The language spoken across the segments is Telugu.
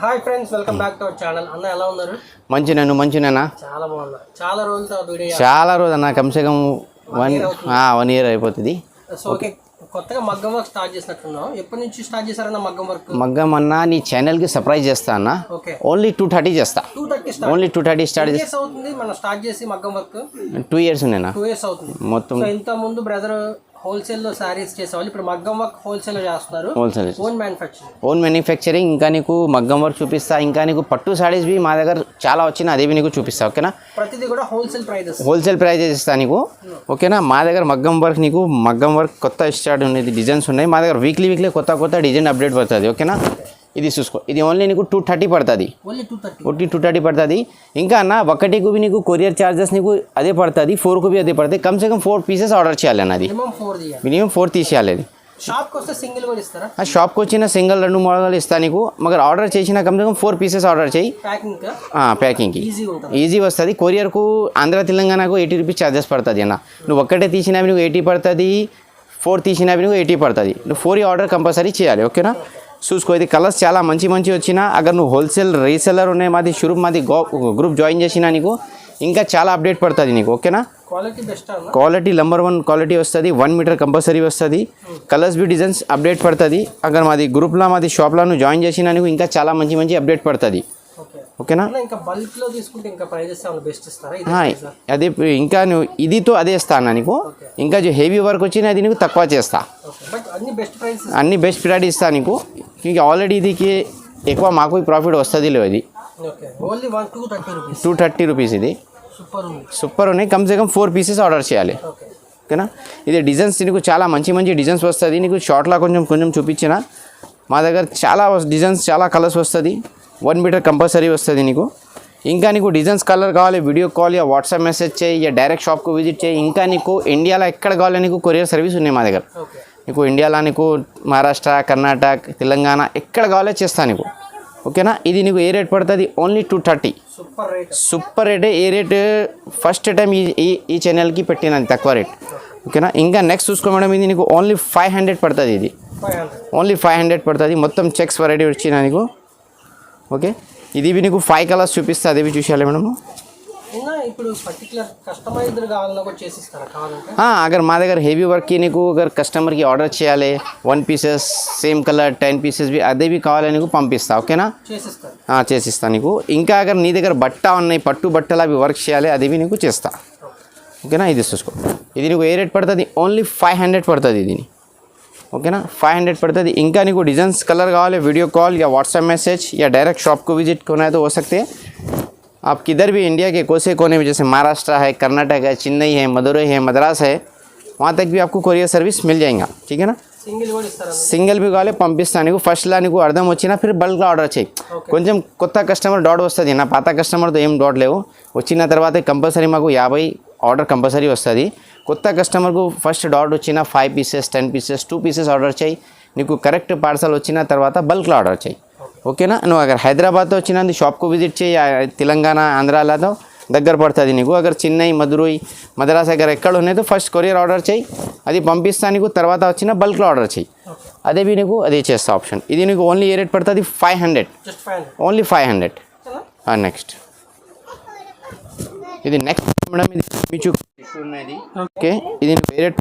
Hi friends, welcome back to our channel. అన్న ఎలా ఉన్నారు? మంచినేనా చాలా బాగున్నా. చాలా రోజులతో వీడియో. చాలా రోజు అన్న కమ్సే కమ్ 1 year అయిపోతుంది. సో ఓకే, కొత్తగా మగ్గం వర్క్ స్టార్ట్ చేసినట్టున్నాం. ఎప్పటి నుంచి స్టార్ట్ చేశారన్న మగ్గం వర్క్? మగ్గం అన్న నీ ఛానల్కి సర్ప్రైజ్ చేస్తా అన్న. ఓన్లీ 230 చేస్తా. 230 ఓన్లీ 230 స్టార్ట్ చేస్తా. అవుతుంది మనం స్టార్ట్ చేసి మగ్గం వర్క్ 2 years ఉన్నాయినా. 2 years అవుతుంది మొత్తం. సో ఇంత ముందు బ్రదర్ హోల్సేల్ లో సారీస్ చేసేవాళ్ళు, ఇప్పుడు మగ్గం వర్క్ హోల్సేల్ లో చేస్తున్నారు. Wholesale own manufacturing. ఇంకా నీకు మగ్గం వర్క్ చూపిస్తా, ఇంకా నీకు పట్టు సారీస్ బి మా దగ్గర చాలా వచ్చినా అదే నీకు చూపిస్తా. ఓకేనా? ప్రతిదీ కూడా హోల్సేల్ ప్రైజెస్ ఇస్తా నీకు. ఓకేనా? మా దగ్గర మగ్గం వర్క్ కొత్త స్టార్ట్ ఉన్నది, డిజైన్స్ ఉన్నాయి మా దగ్గర. వీక్లీ కొత్త డిజైన్ అప్డేట్ పడుతుంది. ఓకేనా? ఇది చూసుకో, ఇది ఓన్లీ నీకు 230 పడుతుంది. ఓన్లీ 230 పడుతుంది. ఇంకా అన్న ఒకటికి నీకు కొరియర్ ఛార్జెస్ నీకు అదే పడుతుంది, 4కు అదే పడుతుంది. కమ్సే కమ్ 4 pieces ఆర్డర్ చేయాలి అన్నది. మినిమం 4 తీసేయాలి. అది షాప్కి వచ్చిన సింగిల్ 2 మోడల్ ఇస్తా నీకు. మగర్ ఆర్డర్ చేసిన కమ్సే కమ్ 4 pieces ఆర్డర్ చేయి. ప్యాకింగ్కి ఈజీ వస్తుంది. కొరియర్కు ఆంధ్ర తెలంగాణకు 80 rupees ఛార్జెస్ పడుతుంది అన్న. నువ్వు ఒక్కటే తీసినవి నువ్వు 80 పడుతుంది, 4 తీసినవి నువ్వు 80 పడుతుంది. నువ్వు 4 ఆర్డర్ కంపల్సరీ చేయాలి. ఓకేనా? చూసుకో, ఇది కలర్స్ చాలా మంచి వచ్చినా అగర్ నువ్వు హోల్సేల్ రీసెల్లర్ ఉన్నాయి మాది షురూప్ మాది గ్రూప్ జాయిన్ చేసినా నీకు ఇంకా చాలా అప్డేట్ పడుతుంది నీకు. ఓకేనా? క్వాలిటీ నెంబర్ 1 క్వాలిటీ వస్తుంది. 1 meter కంపల్సరీ వస్తుంది. కలర్స్ బి డిజైన్స్ అప్డేట్ పడుతుంది. అగర్ మాది గ్రూప్లో మాది షాప్లో నువ్వు జాయిన్ చేసినా నీకు ఇంకా చాలా మంచి అప్డేట్ పడుతుంది. ఓకేనా? అదే ఇంకా నువ్వు ఇదితో అదే ఇస్తా అన్న నీకు. ఇంకా హెవీ వర్క్ వచ్చినా అది నీకు తక్కువ చేస్తా. అన్ని బెస్ట్ ప్రైస్ ఇస్తా నీకు. ఇంకా ఆల్రెడీ ఇదికి ఎక్కువ మాకు ప్రాఫిట్ వస్తుంది లేదు. అది 230 rupees. ఇది సూపర్ ఉన్నాయి. కమ్సే కమ్ 4 pieces ఆర్డర్ చేయాలి. ఓకేనా? ఇది డిజైన్స్ నీకు చాలా మంచి డిజైన్స్ వస్తుంది. నీకు షార్ట్లో కొంచెం చూపించిన మా దగ్గర చాలా డిజైన్స్ చాలా కలర్స్ వస్తుంది. 1 meter కంపల్సరీ వస్తుంది నీకు. ఇంకా నీకు డిజైన్స్ కలర్ కావాలి, video call yeah WhatsApp message చేయి, యా డైరెక్ట్ షాప్కు విజిట్ చేయి. ఇంకా నీకు ఇండియాలో ఎక్కడ కావాలి నీకు కొరియర్ సర్వీస్ ఉన్నాయి మా దగ్గర. నీకు ఇండియాలో నీకు మహారాష్ట్ర, కర్ణాటక, తెలంగాణ ఎక్కడ కావాలో చేస్తా నీకు. ఓకేనా? ఇది నీకు ఏ రేట్ పడుతుంది? ఓన్లీ 230. Super rate. ఏ రేట్ ఫస్ట్ టైం ఈ ఛానల్కి పెట్టినది తక్కువ రేట్. ఓకేనా? ఇంకా నెక్స్ట్ చూసుకో మేడం, ఇది నీకు ఓన్లీ 500 పడుతుంది. ఇది ఓన్లీ 500 పడుతుంది. మొత్తం చెక్స్ వెరైటీ వచ్చిన నీకు. ఓకే, ఇది నీకు 5 colors చూపిస్తా, అదేవి చూసేయాలి మేడము. అగర్ మా దగ్గర హెవీ వర్క్కి నీకు అగర్ కస్టమర్కి ఆర్డర్ చేయాలి 1 pieces సేమ్ కలర్ 10 pieces అదేవి కావాలి నీకు పంపిస్తా. ఓకేనా? చేసిస్తా నీకు. ఇంకా అగర్ నీ దగ్గర బట్ట ఉన్నాయి, పట్టు బట్టలు అవి వర్క్ చేయాలి, అదేవి నీకు చేస్తా. ఓకేనా? ఇది చూసుకో, ఇది నీకు ఏ రేట్ పడుతుంది? ఓన్లీ 500 పడుతుంది. ఇది ఓకేనా? 500 पड़ता है. इनका नहीं को डिज़ाइंस कलर का वाले वीडियो कॉल या व्हाट्सएप मैसेज या डायरेक्ट शॉप को विजिट करना है तो हो सकते हैं. आप किधर भी इंडिया के कोसे कोने में, जैसे महाराष्ट्र है, कर्नाटक है, चेन्नई है, मदुरई है, मद्रास है, वहाँ तक भी आपको कोरियर सर्विस मिल जाएगा. ठीक है ना? సింగిల్ भी కావాలి పంపిస్తా నీకు. ఫస్ట్లో నీకు అర్థం వచ్చినా ఫిర్ బల్క్లో ఆర్డర్ చేయి. కొంచెం కొత్త కస్టమర్ డాట్ వస్తుంది. నా పాత కస్టమర్తో ఏం డాట్ లేవు. వచ్చిన తర్వాత కంపల్సరీ మాకు 50 ఆర్డర్ కంపల్సరీ వస్తుంది. కొత్త కస్టమర్కు ఫస్ట్ డాట్ వచ్చిన 5 pieces 10 pieces 2 pieces ఆర్డర్ చేయి. నీకు కరెక్ట్ పార్సల్ వచ్చిన తర్వాత బల్క్లో ఆర్డర్ చేయి. ఓకేనా? నువ్వు అగర్ హైదరాబాద్తో వచ్చినది షాప్కు విజిట్ చేయి. తెలంగాణ ఆంధ్రాలో దగ్గర పడుతుంది నీకు. అగర్ చెన్నై, మదురై, మద్రాస్ అగర్ ఎక్కడ ఉన్నాయో ఫస్ట్ కొరియర్ ఆర్డర్ చేయి, అది పంపిస్తా నీకు. తర్వాత వచ్చిన బల్క్లో ఆర్డర్ చేయి, అదే నీకు అదే చేస్తా ఆప్షన్. ఇది నీకు ఓన్లీ ఏ రేట్ పడుతుంది? 500. ఓన్లీ 500. నెక్స్ట్ ఇది నెక్స్ట్ మేడం, ఇది మీకు ఉన్నది. ఓకే, ఇది నీకు ఏ రేట్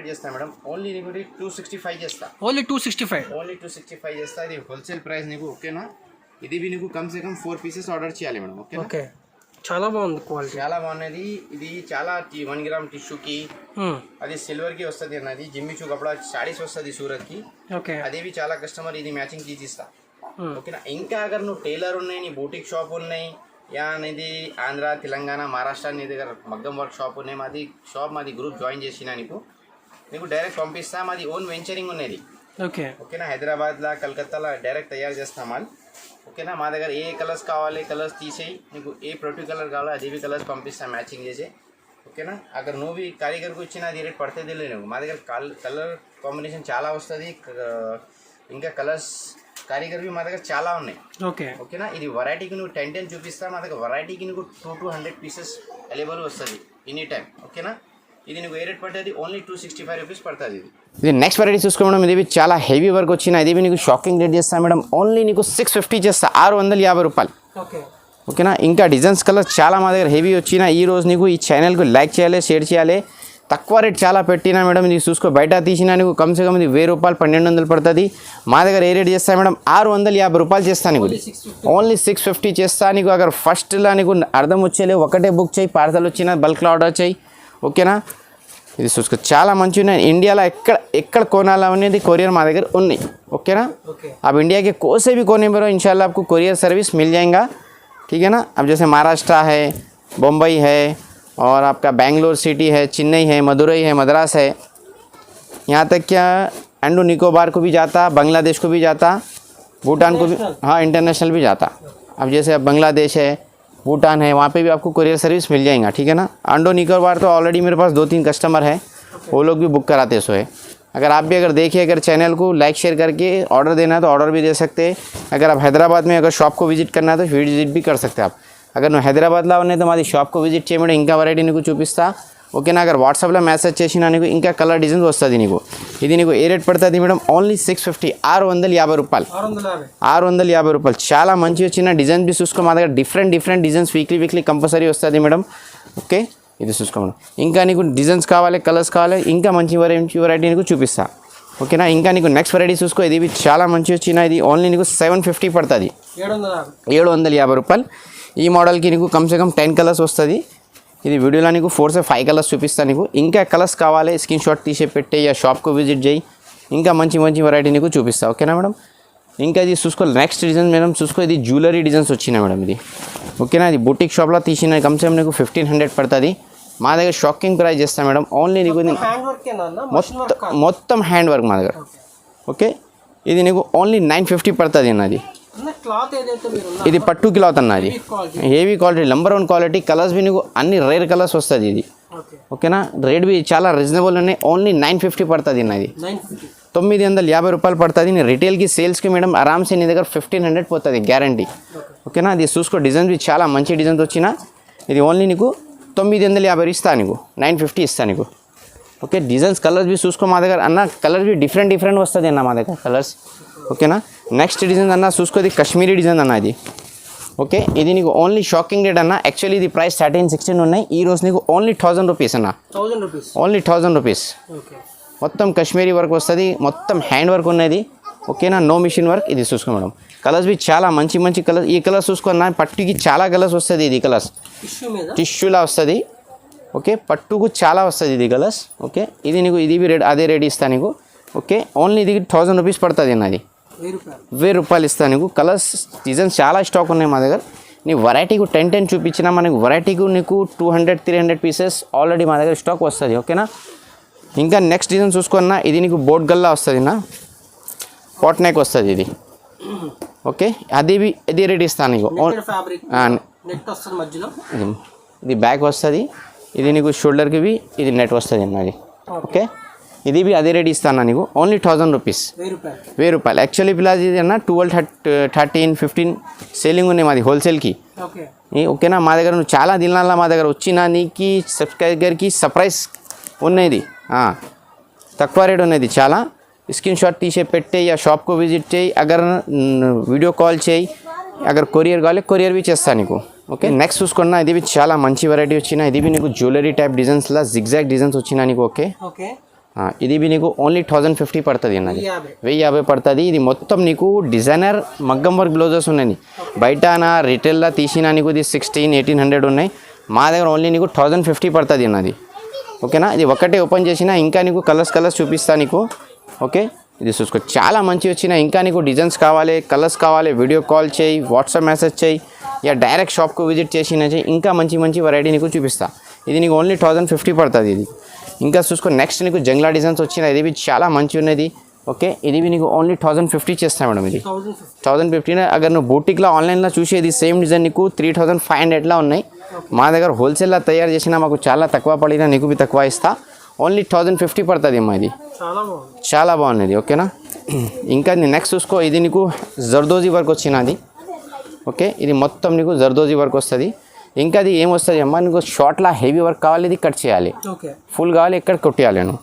చేస్తా మేడం? ఓన్లీ నీకు 265 చేస్తా. ఓన్లీ 265 చేస్తా. ఇది హోల్సేల్ ప్రైస్ నీకు. ఓకేనా? ఇది నీకు కమ్సే కమ్ 4 pieces ఆర్డర్ చేయాలి మేడం. ఓకే, చాలా బాగుంది క్వాలిటీ, చాలా బాగున్నది. ఇది చాలా 1 gram టిష్యూకి అది సిల్వర్కి వస్తుంది అన్నది. జిమ్మిచూ కపడా సారీస్ వస్తుంది సూరత్కి. ఓకే, అదేవి చాలా కస్టమర్ ఇది మ్యాచింగ్ తీసిస్తా. ఓకేనా? ఇంకా అగర్ నువ్వు టైలర్ ఉన్నాయి, నీ బూటిక్ షాప్ ఉన్నాయి, యా అనేది ఆంధ్ర, తెలంగాణ, మహారాష్ట్ర నీ దగ్గర మగ్గం వర్క్ షాప్ ఉన్నాయి, మాది గ్రూప్ జాయిన్ చేసినా నీకు డైరెక్ట్ పంపిస్తా. మాది ఓన్ వెంచరింగ్ ఉన్నది. ఓకేనా? హైదరాబాద్లో, కలకత్తాలో డైరెక్ట్ తయారు చేస్తాం మాది. ఓకేనా? మా దగ్గర ఏ కలర్స్ కావాలి కలర్స్ తీసేయి, నీకు ఏ ప్రొటీ కలర్ కావాలో అదేవి కలర్స్ పంపిస్తాను మ్యాచింగ్ చేసి. ఓకేనా? అక్కడ నువ్వు కారీగర్కి వచ్చిన అది రేట్ పడుతుంది లేదు. మా దగ్గర కలర్ కాంబినేషన్ చాలా వస్తుంది. ఇంకా కలర్స్ కారీగర్వి మా దగ్గర చాలా ఉన్నాయి. ఓకేనా? ఇది వెరైటీకి నువ్వు 10 చూపిస్తా. మా దగ్గర వెరైటీకి నీకు 200 pieces అవైలబుల్ వస్తుంది ఎనీ టైం. ఓకేనా? ఇది నీకు ఏ రేట్ పడుతుంది ఓన్లీ 265 రూపీస్ పడుతుంది ఇది నెక్స్ట్ వెరైటీ చూసుకో మేడం ఇది చాలా హెవీ వర్క్ వచ్చిన ఇది నీకు షాకింగ్ రేట్ చేస్తా మేడం ఓన్లీ నీకు 650 చేస్తా 650 రూపాయలు ఓకే ఓకేనా ఇంకా డిజైన్స్ కలర్ చాలా మా దగ్గర హెవీ వచ్చిన ఈ రోజు నీకు ఈ ఛానల్కు లైక్ చేయాలి షేర్ చేయాలి తక్కువ రేట్ చాలా పెట్టినా మేడం ఇది చూసుకో బయట తీసినా నీకు కమ్సే కమ్ ఇది 1000 రూపాయలు 1200 పడుతుంది మా దగ్గర ఏ రేట్ చేస్తా మేడం 650 రూపాయలు చేస్తా నీకు ఓన్లీ 650 చేస్తా నీకు అగర్ ఫస్ట్లో నీకు అర్థం వచ్చేలే ఒకటే బుక్ చేయి పార్సల్ వచ్చిన బల్క్లో ఆర్డర్ చేయి ఓకేనా ఇది చూసుకో చాలా మంచిగా ఉన్నాయి ఇండియాలో ఎక్కడ కొనాలా అనేది కొరియర్ మా దగ్గర ఉన్నాయి ఓకేనా अब इंडिया के कोई से भी कोने में रहो इंशाल्लाह आपको कोरियर सर्विस मिल जाएगा ठीक है ना अब जैसे महाराष्ट्र है बम्बई है और आपका बेंगलोर सिटी है चेन्नई है मदुरई है मद्रास है यहाँ तक क्या एंडो निकोबार को भी जाता बांग्लादेश को भी जाता भूटान को भी हाँ इंटरनेशनल भी जाता अब जैसे अब बांग्लादेश है भूटान है वहाँ पे भी आपको कोरियर सर्विस मिल जाएगा ठीक है ना अंडो निकोबार तो ऑलरेडी मेरे पास 2-3 कस्टमर है वो लोग भी बुक कराते सो है अगर आप भी अगर देखिए अगर चैनल को लाइक शेयर करके ऑर्डर देना है तो ऑर्डर भी दे सकते हैं अगर आप हैदराबाद में अगर शॉप को विजिट करना है तो विजिट भी कर सकते हैं आप अगर నువ్వు హైదరాబాద్లో ఉన్నాయి तो మాది షాప్కు విజిట్ చేయమంటే ఇంకా వెరైటీ నీకు చూపిస్తా ఓకేనా అगर వాట్సాప్లో మెసేజ్ చేసినా నీకు ఇంకా కలర్ డిజైన్స్ వస్తుంది నీకు ఇది నీకు ఏ రేట్ పడుతుంది మేడం ఓన్లీ 650 650 రూపాయలు 650 రూపాయలు చాలా మంచి వచ్చిన డిజైన్స్ भी చూసుకో మా దగ్గర డిఫరెంట్ డిజైన్స్ వీక్లీ కంపల్సరీ వస్తుంది మేడం ఓకే ఇది చూసుకో మేడం ఇంకా నీకు డిజైన్స్ కావాలి కలర్స్ కావాలి ఇంకా మంచి వెరైటీ నీకు చూపిస్తా ఓకేనా ఇంకా నీకు నెక్స్ట్ వెరైటీ చూసుకో ఇది చాలా మంచి వచ్చిన ఇది ఓన్లీ నీకు 750 పడుతుంది 750 రూపాయలు ఈ మోడల్కి నీకు కమ్సే కమ్ 10 కలర్స్ వస్తుంది ఇది వీడియోలో నీకు 4 से 5 కలర్స్ చూపిస్తాను నీకు ఇంకా కలర్స్ కావాలి స్క్రీన్ షాట్ తీసి పెట్టే యా షాప్కు విజిట్ చేయి ఇంకా మంచి వెరైటీ నీకు చూపిస్తా ఓకేనా మేడం ఇంకా ఇది చూసుకో నెక్స్ట్ డిజైన్ మేడం చూసుకో ఇది జ్యువెలరీ డిజైన్స్ వచ్చినాయి మేడం ఇది ఓకేనా ఇది బుటిక్ షాప్లో తీసిన కమ్సే కమ్ నీకు 1500 పడుతుంది మా దగ్గర షాకింగ్ ప్రైస్ చేస్తాం మేడం ఓన్లీ నీకు మొత్తం హ్యాండ్ వర్క్ మా దగ్గర ఓకే ఇది నీకు ఓన్లీ 950 పడుతుంది అన్నది ఇది పట్టు క్లాత్ అన్నది heavy quality number 1 quality colours भी నీకు అన్ని రేర్ కలర్స్ వస్తుంది ఇది ఓకేనా రేట్ भी చాలా రీజనబుల్ ఉన్నాయి ఓన్లీ 950 పడుతుంది అన్నది 950 రూపాయలు పడుతుంది నీ రిటైల్కి సేల్స్కి మేడం ఆరామ్సే నీ దగ్గర 1500 పోతుంది గ్యారంటీ ఓకేనా అది చూసుకో డిజైన్స్ भी చాలా మంచి డిజైన్స్ వచ్చిన ఇది ఓన్లీ నీకు 950 ఇస్తా నీకు 950 ఇస్తా నీకు ఓకే డిజైన్స్ కలర్స్ भी చూసుకో మా దగ్గర అన్న కలర్ भी డిఫరెంట్ వస్తుంది అన్న మా దగ్గర కలర్స్ ఓకేనా నెక్స్ట్ డిజైన్ అన్న చూసుకో ఇది కాశ్మీరీ డిజైన్ అన్న ఇది ఓకే ఇది నీకు ఓన్లీ షాకింగ్ రేట్ అన్న యాక్చువల్లీ ఇది ప్రైస్ 13-16 ఉన్నాయి ఈ రోజు నీకు ఓన్లీ 1000 రూపీస్ అన్న ఓన్లీ 1000 రూపీస్ మొత్తం కాశ్మీరీ వర్క్ వస్తుంది మొత్తం హ్యాండ్ వర్క్ ఉన్నది ఓకేనా నో మిషన్ వర్క్ ఇది చూసుకో మేడం కలర్స్ भी చాలా మంచి కలర్స్ ఈ కలర్స్ చూసుకున్న పట్టుకి చాలా కలర్స్ వస్తుంది ఇది కలర్స్ టిష్యూలా వస్తుంది ఓకే పట్టుకు చాలా వస్తుంది ఇది కలర్స్ ఓకే ఇది నీకు ఇది రేట్ అదే రేట్ ఇస్తా నీకు ఓకే ఓన్లీ ఇది 1000 రూపీస్ పడుతుంది అన్నది 1000 రూపాయలు ఇస్తాను నీకు కలర్స్ డిజైన్స్ చాలా స్టాక్ ఉన్నాయి మా దగ్గర నీ వెరైటీకు 10 చూపించినా మనకు వెరైటీకు నీకు 200-300 పీసెస్ ఆల్రెడీ మా దగ్గర స్టాక్ వస్తుంది ఓకేనా ఇంకా నెక్స్ట్ డిజైన్ చూసుకున్నా ఇది నీకు బోట్ గల్లా వస్తుంది నా పాట్ నెక్ వస్తుంది ఇది ఓకే అది రేట్ ఇస్తాను నీకు ఇది బ్యాక్ వస్తుంది ఇది నీకు షోల్డర్కి ఇది నెట్ వస్తుంది అన్నది ఓకే ఇది भी అదే రేట్ ఇస్తాను నీకు ఓన్లీ 1000 రూపీస్ 1000 రూపాయలు యాక్చువల్లీ ప్లాజ్ ఇది అన్న 12-13-15 సేలింగ్ ఉన్నాయి మాది హోల్సేల్కి ఓకేనా మా దగ్గర నువ్వు చాలా దినాల మా దగ్గర వచ్చిన నీకు సబ్స్క్రైబర్కి సర్ప్రైజ్ ఉన్నది తక్కువ రేట్ ఉన్నది చాలా స్క్రీన్ షాట్ తీసే పెట్టే या షాప్కు విజిట్ చేయి అగర్ వీడియో కాల్ చేయి అగర్ కొరియర్ కావాలి కొరియర్ भी చేస్తాను నీకు ఓకే నెక్స్ట్ చూసుకున్నా ఇది చాలా మంచి వెరైటీ వచ్చిన ఇది నీకు జ్యువెలరీ టైప్ డిజైన్స్లా జిగ్జాగ్ డిజైన్స్ వచ్చినా నీకు ఓకే ఇది నీకు ఓన్లీ 1050 పడుతుంది అన్నది 1050 పడుతుంది ఇది మొత్తం నీకు డిజైనర్ మగ్గం వర్క్ బ్లౌజెస్ ఉన్నాయి బయట రిటైల్లో తీసినా నీకు ఇది 1600-1800 ఉన్నాయి మా దగ్గర ఓన్లీ నీకు 1050 పడుతుంది అన్నది ఓకేనా ఇది ఒకటే ఓపెన్ చేసినా ఇంకా నీకు కలర్స్ చూపిస్తా నీకు ఓకే ఇది చూసుకో చాలా మంచి వచ్చిన ఇంకా నీకు డిజైన్స్ కావాలి కలర్స్ కావాలి వీడియో కాల్ చేయి వాట్సాప్ మెసేజ్ చేయి యా డైరెక్ట్ షాప్కు విజిట్ చేసినా చేయి ఇంకా మంచి వెరైటీ నీకు చూపిస్తా ఇది నీకు ఓన్లీ 1050 పడుతుంది ఇది ఇంకా చూసుకో నెక్స్ట్ నీకు జంగ్లా డిజైన్స్ వచ్చిన ఇది చాలా మంచి ఉన్నది ఓకే ఇది నీకు ఓన్లీ 1050 చేస్తా మేడం ఇది 1050 అగర్ నువ్వు బూటిక్లో ఆన్లైన్లో చూసేది సేమ్ డిజైన్ నీకు 3500లా ఉన్నాయి మా దగ్గర హోల్సేల్లో తయారు చేసినా మాకు చాలా తక్కువ పడినా నీకు भी తక్కువ ఇస్తా ఓన్లీ 1050 పడుతుంది అమ్మా ఇది చాలా బాగున్నది ఓకేనా ఇంకా నెక్స్ట్ చూసుకో ఇది నీకు జర్దోజీ వర్క్ వచ్చినది ఓకే ఇది మొత్తం నీకు జర్దోజీ వర్క్ వస్తుంది ఇంకా అది ఏమొస్తుంది అమ్మా నీకు షార్ట్లా హెవీ వర్క్ కావాలి ఇది కట్ చేయాలి, ఓకే ఫుల్ కావాలి ఎక్కడ కొట్టేయాలి నేను.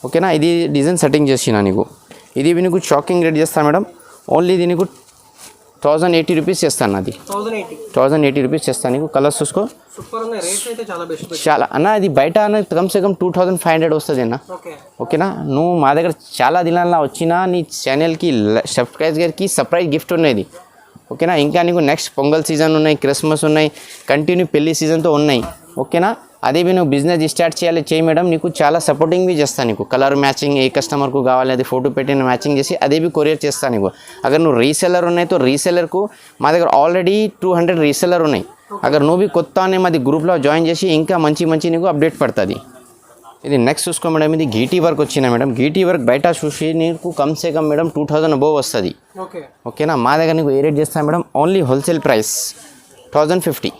ఓకేనా, ఇది డిజైన్ సెట్టింగ్ చేసిన నీకు. ఇది నీకు షాకింగ్ రేట్ చేస్తాను మేడం. ఓన్లీ ఇది నీకు 1080 రూపీస్ చేస్తాను. అది 1080 రూపీస్ చేస్తాను నీకు. కలర్స్ చూసుకో, సూపర్ ఉన్నాయి, రేట్స్ అయితే చాలా బెస్ట్. చాలా అన్న ఇది బయట అన్న కమ్సే కమ్ 2500 వస్తుంది అన్న. ఓకేనా, నువ్వు మా దగ్గర చాలా దినాల్లో వచ్చినా నీ ఛానల్కి సబ్స్క్రైబ్ గారికి సర్ప్రైజ్ గిఫ్ట్ ఉన్నది. ఓకేనా, ఇంకా నీకు నెక్స్ట్ పొంగల్ సీజన్ ఉన్నాయి, క్రిస్మస్ ఉన్నాయి, కంటిన్యూ పెళ్లి సీజన్తో ఉన్నాయి. ఓకేనా, అదే నువ్వు బిజినెస్ స్టార్ట్ చేయాలి చేయి మేడం, నీకు చాలా సపోర్టింగ్ చేస్తాను నీకు. కలర్ మ్యాచింగ్ ఏ కస్టమర్కు కావాలి అది ఫోటో పెట్టిన మ్యాచింగ్ చేసి అదే కొరియర్ చేస్తాను నీకు. అगर నువ్వు రీసెల్లర్ ఉన్నాయి తో రీసెల్లర్కు మా దగ్గర ఆల్రెడీ 200 రీసెల్లర్ ఉన్నాయి. అगर నువ్వు కొత్త అనే మాది గ్రూప్లో జాయిన్ చేసి ఇంకా మంచి నీకు అప్డేట్ పడుతుంది. ఇది నెక్స్ట్ చూసుకో మేడం, ఇది గీటీ వర్క్ వచ్చిన మేడం. గీటీ వర్క్ బయట చూసి నీకు కమ్సే కమ్ మేడం 2000 అబోవ్ వస్తుంది. ఓకేనా, మా దగ్గర నీకు ఏ రేట్ చేస్తాను madam, only wholesale price 1050.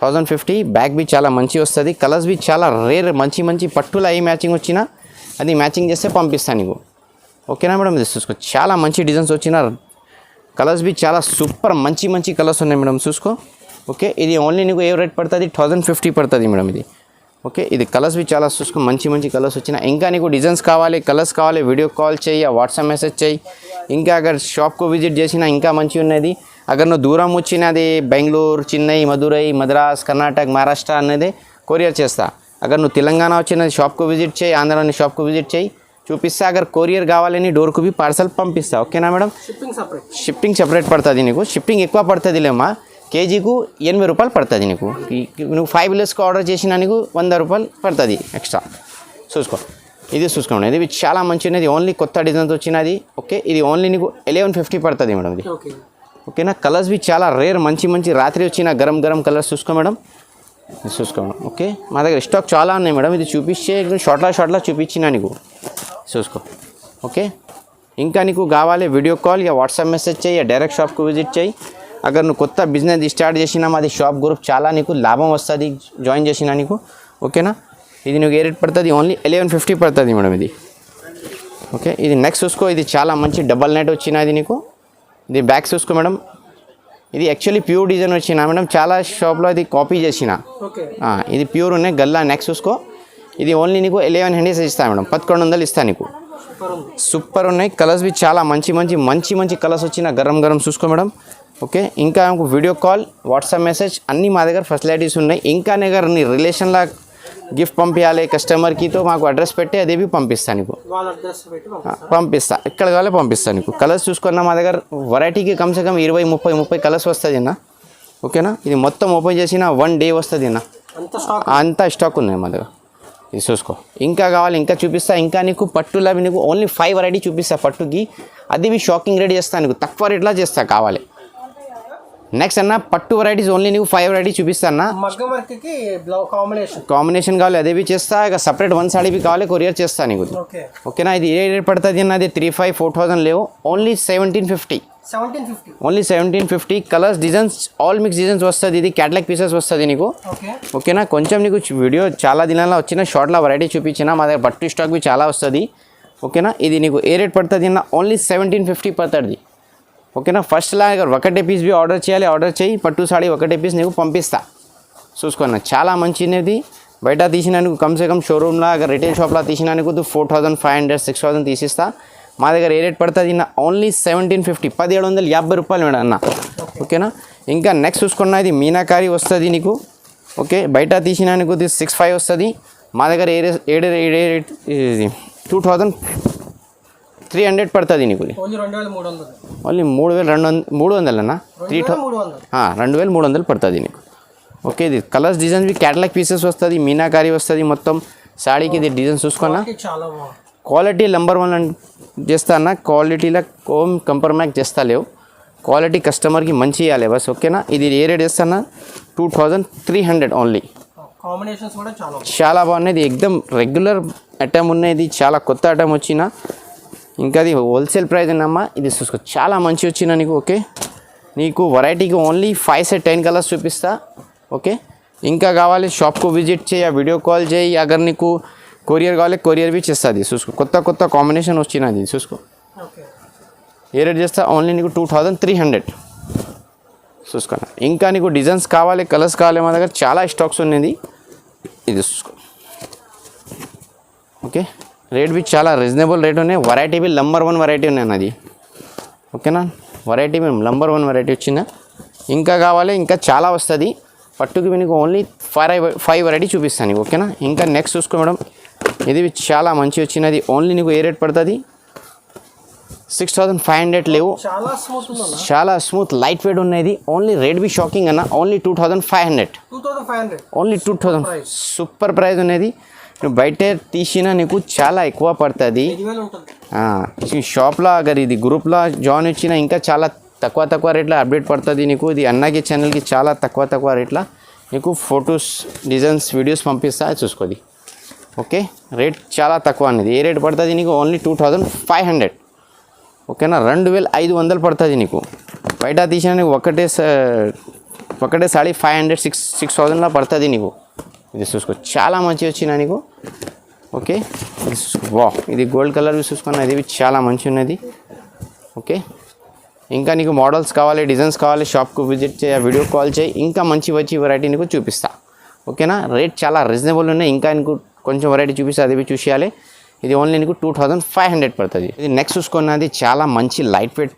1050 bag బి చాలా మంచి వస్తుంది. కలర్స్ బి చాలా రేర్ మంచి పట్టుల ఏ మ్యాచింగ్ వచ్చినా అది మ్యాచింగ్ చేస్తే పంపిస్తాను నీకు. ఓకేనా మేడం, ఇది చూసుకో చాలా మంచి డిజైన్స్ వచ్చిన కలర్స్ బి చాలా సూపర్ మంచి కలర్స్ ఉన్నాయి మేడం చూసుకో. ఓకే, ఇది ఓన్లీ నీకు ఏ రేట్ పడుతుంది 1050 పడుతుంది మేడం ఇది. ఓకే, ఇది కలర్స్ బి చాలా చూసుకో మంచి కలర్స్ వచ్చిన. ఇంకా నీకు డిజైన్స్ కావాలి, కలర్స్ కావాలి, వీడియో కాల్ చేయి, వాట్సాప్ మెసేజ్ చేయి. ఇంకా అగర్ షాప్కు విజిట్ చేసినా ఇంకా మంచి ఉన్నది. అగర్ నువ్వు దూరం వచ్చినది బెంగళూరు, చెన్నై, మదురై, మద్రాస్, కర్ణాటక, మహారాష్ట్ర అనేది కొరియర్ చేస్తా. అగర్ నువ్వు తెలంగాణ వచ్చినది షాప్కు విజిట్ చేయి, ఆంధ్రాని షాప్కు విజిట్ చేయి, చూపిస్తా. అగర్ కొరియర్ కావాలని డోర్కు బి పార్సల్ పంపిస్తా. ఓకేనా మేడం, షిప్పింగ్ సెపరేట్ పడుతుంది నీకు. షిప్పింగ్ ఎక్కువ పడుతుందిలేమ్మా, కేజీకు 80 రూపాయలు పడుతుంది నీకు. నువ్వు 5 కిలోస్కి ఆర్డర్ చేసినా నీకు 100 రూపాయలు పడుతుంది ఎక్స్ట్రా. చూసుకో, ఇది చూసుకోండి, ఇది చాలా మంచి ఉన్నది, ఓన్లీ కొత్త డిజైన్స్ వచ్చినది. ఓకే, ఇది ఓన్లీ నీకు 1150 పడుతుంది మేడం ఇది. ఓకేనా, కలర్స్ బి చాలా రేర్ మంచి రాత్రి వచ్చిన గరం కలర్స్ చూసుకో మేడం, చూసుకో మేడం. ఓకే, మా దగ్గర స్టాక్ చాలా ఉన్నాయి మేడం. ఇది చూపించే షార్ట్లా చూపించిన నీకు చూసుకో. ఓకే, ఇంకా నీకు కావాలి వీడియో కాల్ या వాట్సాప్ మెసేజ్ చేయి, డైరెక్ట్ షాప్కు విజిట్ చేయి. అగర్ నువ్వు కొత్త బిజినెస్ స్టార్ట్ చేసినా మాది షాప్ గ్రూప్ చాలా నీకు లాభం వస్తుంది జాయిన్ చేసినా నీకు. ఓకేనా, ఇది నీకు ఏ రేట్ పడుతుంది, ఓన్లీ 1150 పడుతుంది మేడం ఇది. ఓకే, ఇది నెక్స్ట్ చూసుకో, ఇది చాలా మంచి డబల్ నెట్ వచ్చినది నీకు. ఇది బ్యాక్ చూసుకో మేడం, ఇది యాక్చువల్లీ ప్యూర్ డిజైన్ వచ్చిన మేడం, చాలా షాప్లో ఇది కాపీ చేసిన. ఇది ప్యూర్ ఉన్నాయి గల్లా. నెక్స్ట్ చూసుకో, ఇది ఓన్లీ నీకు 1100 ఇస్తాను మేడం, 1100 ఇస్తాను నీకు. సూపర్ ఉన్నాయి, కలర్స్ బి చాలా మంచి కలర్స్ వచ్చిన గరం చూసుకో మేడం. ఓకే, ఇంకా వీడియో కాల్, వాట్సాప్ మెసేజ్ అన్నీ మా దగ్గర ఫెసిలిటీస్ ఉన్నాయి. ఇంకా దగ్గర నీ రిలేషన్లా గిఫ్ట్ పంపించాలి కస్టమర్కి తో మాకు అడ్రస్ పెట్టి అదే పంపిస్తాను నీకు. పంపిస్తా, ఎక్కడ కావాలో పంపిస్తాను నీకు. కలర్స్ చూసుకున్నా మా దగ్గర వెరైటీకి కమ్సే కమ్ 20-30 కలర్స్ వస్తుంది అన్న. ఓకేనా, ఇది మొత్తం ఓపెన్ చేసిన 1 డే వస్తుంది అన్న, అంత స్టాక్ ఉన్నాయి మా దగ్గర. ఇది చూసుకో, ఇంకా కావాలి ఇంకా చూపిస్తా. ఇంకా నీకు పట్టులా నీకు ఓన్లీ 5 వెరైటీ చూపిస్తా పట్టుకి, అది షాకింగ్ రేట్ చేస్తాను నీకు, తక్కువ రేట్లా చేస్తా కావాలి. నెక్స్ట్ అన్న పట్టు వెరైటీస్ ఓన్లీ నీకు 5 వెరైటీ చూపిస్తా అన్న. కాంబినేషన్ కావాలి అదే చేస్తా. ఇక సపరేట్ 1 సాడీ కావాలి కొరియర్ చేస్తా నీకు. ఓకేనా, ఇది ఏ రేట్ పడుతుంది అన్నది 3500-4000 లేవు, only 1750. Only 1750. Colours designs all mix designs వస్తుంది. ఇది క్యాటలాగ్ పీసెస్ వస్తుంది నీకు. ఓకేనా, కొంచెం నీకు వీడియో చాలా దినాల్లో వచ్చిన షార్ట్లో వెరైటీ చూపించిన మా దగ్గర పట్టు స్టాక్ బి చాలా వస్తుంది. ఓకేనా, ఇది నీకు ఏ రేట్ పడుతుంది అన్న, ఓన్లీ 1750 పడుతుంది. ఓకేనా, ఫస్ట్లా ఒకటే పీస్ బి ఆర్డర్ చేయాలి, ఆర్డర్ చేయి, పట్టు సాడీ ఒకటే పీస్ నీకు పంపిస్తా. చూసుకున్నా చాలా మంచిది. బయట తీసినందుకు కమ్సే కమ్ షోరూమ్లో రిటైల్ షాప్లో తీసినందుకు 4500-6000 తీసిస్తా. మా దగ్గర ఏ రేట్ పడుతుంది అన్న, ఓన్లీ 1750, 1750 రూపాయలు మేడం అన్న. ఓకేనా, ఇంకా నెక్స్ట్ చూసుకున్నా ఇది మీనాకారి వస్తుంది నీకు. ఓకే, బయట తీసినందుకు 6500 వస్తుంది. మా దగ్గర ఏ రేట్ 2300 పడుతుంది నీకు. ఓన్లీ 3200 అన్న, 2300 పడుతుంది నీకు. ఓకే, ఇది colours designs B catalogue pieces వస్తుంది, మీనాకారి వస్తుంది మొత్తం సాడీకి. ఇది డిజైన్ చూసుకున్నా క్వాలిటీ నెంబర్ 1 చేస్తా అన్న. క్వాలిటీలో ఓం కంప్రమైజ్ చేస్తా లేవు, క్వాలిటీ కస్టమర్కి మంచి ఇవ్వాలి బస్. ఓకేనా, ఇది ఏ రేట్ చేస్తానా, 2300 ఓన్లీ. చాలా బాగున్నాయి, ఎక్దమ్ రెగ్యులర్ ఐటమ్ ఉన్నది, చాలా కొత్త ఐటమ్ వచ్చిన. ఇంకా అది హోల్సేల్ ప్రైస్ అన్నమ్మా. ఇది చూసుకో చాలా మంచి వచ్చిన నీకు. ఓకే, నీకు వెరైటీకి ఓన్లీ 5-10 కలర్స్ చూపిస్తా. ఓకే, ఇంకా కావాలి షాప్కు విజిట్ చేయి, వీడియో కాల్ చేయి. అగర్ నీకు కొరియర్ కావాలి కొరియర్ బి చేస్తుంది. చూసుకో కొత్త కాంబినేషన్ వచ్చినది చూసుకో. ఏ రేట్ చేస్తా, ఓన్లీ నీకు 2300. చూసుకోండి. ఇంకా నీకు డిజైన్స్ కావాలి, కలర్స్ కావాలి, మా దగ్గర చాలా స్టాక్స్ ఉన్నది. ఇది చూసుకో. ఓకే, రేట్ బి చాలా రీజనబుల్ రేట్ ఉన్నాయి. వెరైటీ బి నంబర్ 1 వెరైటీ ఉన్నాయి అది. ఓకేనా, వెరైటీ బి నంబర్ 1 వెరైటీ వచ్చిందా. ఇంకా కావాలి, ఇంకా చాలా వస్తుంది. పట్టుకు మీకు ఓన్లీ 5 వెరైటీ చూపిస్తాను. ఓకేనా, ఇంకా నెక్స్ట్ చూసుకో మేడం. ఇది చాలా మంచి వచ్చినది. ఓన్లీ నీకు ఏ రేట్ పడుతుంది? 6500 లేవు. చాలా స్మూత్ ఉందన్న, చాలా స్మూత్ లైట్ వెయిట్ ఉన్నది. ఓన్లీ రేట్ బి షాకింగ్ అన్న. ఓన్లీ 2500. ఓన్లీ 2000. సూపర్ ప్రైస్ ఉన్నది. నువ్వు బయట తీసినా నీకు చాలా ఎక్కువ పడుతుంది. షాప్లో అగర్ ఇది గ్రూప్లో జాయిన్ వచ్చినా ఇంకా చాలా తక్కువ రేట్లో అప్డేట్ పడుతుంది నీకు. ఇది అన్నకి ఛానల్కి చాలా తక్కువ రేట్లో నీకు ఫొటోస్, డిజైన్స్, వీడియోస్ పంపిస్తా, చూసుకోది. ఓకే, రేట్ చాలా తక్కువ అనేది. ఏ రేట్ పడుతుంది నీకు? ఓన్లీ 2500. ఓకేనా, 2500 పడుతుంది నీకు. బయట తీసినా నీకు ఒకటే సాడీ 500-6000లా పడుతుంది నీకు. ఇది చూసుకో, చాలా మంచి వచ్చినా నీకు. ఓకే, ఇది చూసుకో. వా, ఇది గోల్డ్ కలర్ చూసుకున్నా, ఇది చాలా మంచి ఉన్నది. ఓకే, ఇంకా నీకు మోడల్స్ కావాలి, డిజైన్స్ కావాలి, షాప్కు విజిట్ చేయ, వీడియో కాల్ చేయి, ఇంకా మంచి వెరైటీ నీకు చూపిస్తా. ఓకేనా, రేట్ చాలా రీజనబుల్ ఉన్నాయి. ఇంకా నీకు కొంచెం వెరైటీ చూపిస్తా, అది చూపించాలి. ఇది ఓన్లీ నీకు 2500 పడుతుంది. ఇది నెక్స్ట్ చూసుకున్నది చాలా మంచి లైట్ వెయిట్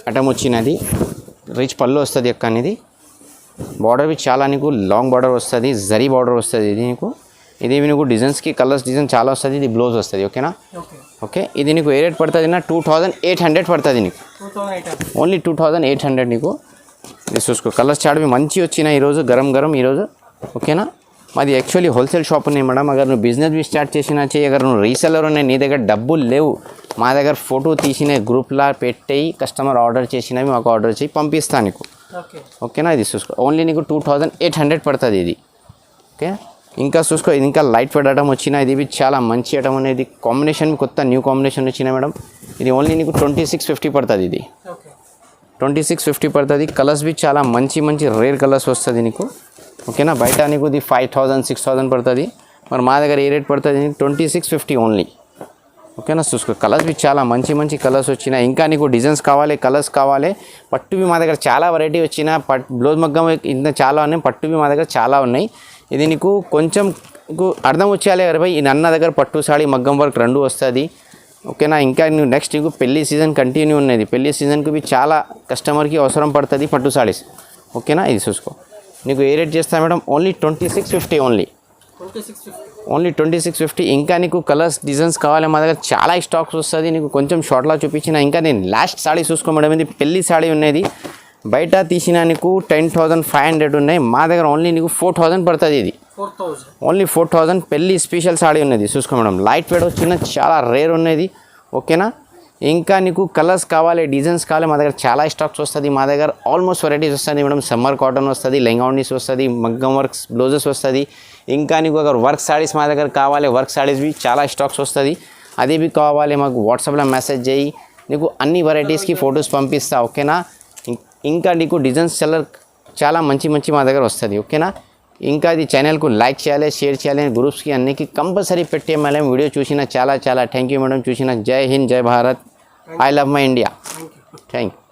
ఐటమ్ వచ్చినది. రిచ్ పళ్ళు వస్తుంది యొక్క అనేది. బార్డర్ బి చాలా నీకు లాంగ్ బార్డర్ వస్తుంది, జరీ బార్డర్ వస్తుంది. ఇది నీకు డిజైన్స్కి కలర్స్ డిజైన్ చాలా వస్తుంది. ఇది బ్లౌజ్ వస్తుంది. ఓకేనా. ఓకే, ఇది నీకు ఏ రేట్ పడుతుంది? 2800 పడుతుంది నీకు. ఓన్లీ 2800 నీకు. ఇది చూసుకో, కలర్స్ చాలా మంచి వచ్చినాయి ఈరోజు, గరం ఈరోజు. ఓకేనా, మాది యాక్చువల్లీ హోల్సేల్ షాప్ ఉన్నాయి మేడం. అगर నువ్వు బిజినెస్ బి స్టార్ట్ చేసినా చేయి, అगर నువ్వు రీసెలర్ ఉన్నాయి, నీ దగ్గర డబ్బులు లేవు, మా దగ్గర ఫోటో తీసిన గ్రూప్లా పెట్టేయి, కస్టమర్ ఆర్డర్ చేసినవి మాకు ఆర్డర్ చేయి, పంపిస్తాను నీకు. ఓకేనా, ఇది చూసుకో, ఓన్లీ నీకు 2800 పడుతుంది ఇది. ఓకే, ఇంకా చూసుకో, ఇది ఇంకా లైట్ వెయిట్ ఐటమ్ వచ్చిన, ఇది చాలా మంచి ఐటమ్ అనేది. కాంబినేషన్ కొత్త న్యూ కాంబినేషన్ వచ్చిన మేడం. ఇది ఓన్లీ నీకు 2650 పడుతుంది. ఇది 2650 పడుతుంది. కలర్స్ బి చాలా మంచి రేర్ కలర్స్ వస్తుంది నీకు. ఓకేనా, బయట నీకు ఇది 5000-6000 పడుతుంది. మరి మా దగ్గర ఏ రేట్ పడుతుంది? 2650 ఓన్లీ. ఓకేనా, చూసుకో, కలర్స్ బి చాలా మంచి కలర్స్ వచ్చినాయి. ఇంకా నీకు డిజైన్స్ కావాలి, కలర్స్ కావాలి, పట్టువి మా దగ్గర చాలా వెరైటీ వచ్చిన. బ్లౌజ్ మగ్గం ఇంత చాలా ఉన్నాయి, పట్టువి మా దగ్గర చాలా ఉన్నాయి. ఇది నీకు కొంచెం నీకు అర్థం వచ్చేయాలి కదా, ఇది అన్న దగ్గర పట్టు సాడీ మగ్గం వర్క్ 2 వస్తుంది. ఓకేనా, ఇంకా నువ్వు నెక్స్ట్ నీకు పెళ్లి సీజన్ కంటిన్యూ ఉన్నది. పెళ్లి సీజన్కి బి చాలా కస్టమర్కి అవసరం పడుతుంది పట్టు సాడీస్. ఓకేనా, ఇది చూసుకో, నీకు ఏ రేట్ చేస్తా మేడం? ఓన్లీ 2650. ఓన్లీ 2650. ఇంకా నీకు కలర్స్ డిజైన్స్ కావాలి, మా దగ్గర చాలా స్టాక్స్ వస్తుంది. నీకు కొంచెం షార్ట్లో చూపించిన. ఇంకా నేను లాస్ట్ సాడీ చూసుకో మేడం, ఇది పెళ్లి సాడీ ఉన్నది. బయట తీసిన నీకు 10,500 ఉన్నాయి, మా దగ్గర ఓన్లీ నీకు 4000 పడుతుంది. ఇది ఓన్లీ 4000. పెళ్లి స్పెషల్ సాడీ ఉన్నది. చూసుకో మేడం, లైట్ వెయిట్ వచ్చిన, చాలా రేర్ ఉన్నది. ఓకేనా, ఇంకా నీకు కలర్స్ కావాలి, డిజైన్స్ కావాలి, మా దగ్గర చాలా స్టాక్స్ వస్తుంది. మా దగ్గర ఆల్మోస్ట్ వెరైటీస్ వస్తుంది మేడం. సమ్మర్ కాటన్ వస్తుంది, లెంగావనీస్ వస్తుంది, మగ్గం వర్క్స్ బ్లౌజెస్ వస్తుంది. ఇంకా నీకు అगर వర్క్ సాడీస్ మా దగ్గర కావాలి, వర్క్ సాడీస్ బి చాలా స్టాక్స్ వస్తుంది. అది బి కావాలి మాకు వాట్సాప్లో మెసేజ్ చేయి, నీకు అన్ని వెరైటీస్కి ఫొటోస్ పంపిస్తా. ఓకేనా, ఇంకా నీకు డిజైన్స్ చాలా మంచి మా దగ్గర వస్తుంది. ఓకేనా, ఇంకా ఇది ఛానల్కు లైక్ చేయాలి, షేర్ చేయాలి, గ్రూప్స్కి అన్నికి కంపల్సరీ పెట్టే మేడం. వీడియో చూసిన చాలా థ్యాంక్ యూ మేడం. చూసిన జై హింద్, జై Bharat, I love my India. Thank you.